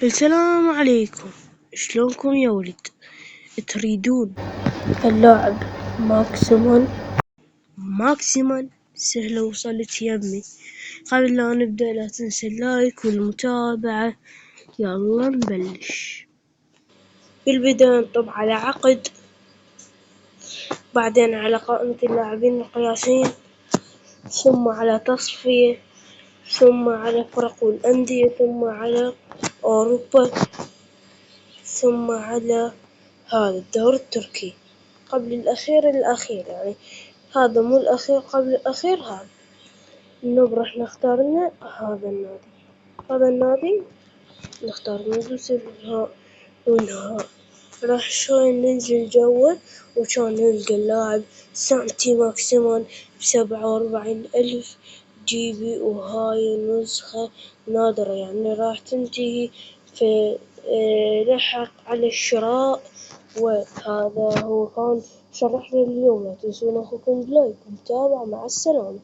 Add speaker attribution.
Speaker 1: السلام عليكم، شلونكم يا ولد؟ تريدون اللاعب ماكسيمان؟ سهلة وصلت يمي. قبل لا نبدأ لا تنسى اللايك والمتابعة. يلا نبلش. بالبداية نطب على عقد، بعدين على قائمة اللاعبين القياسيين، ثم على تصفية، ثم على فرق الأندية، ثم على أوروبا، ثم على هذا الدوري التركي. قبل الأخير يعني هذا مو الأخير، قبل الأخير هذا. راح نختار لنا هذا النادي نختار ندوس والنهاء. راح شوي ننزل جوه وشان نلقى اللاعب سانتي ماكسيمان ب47,000 GB، وهاي نسخة نادرة يعني راح تنتهي في لحق على الشراء. وهذا هو كان شرحنا اليوم. لا تنسون أخوكم بلايك ومتابعة. مع السلامة.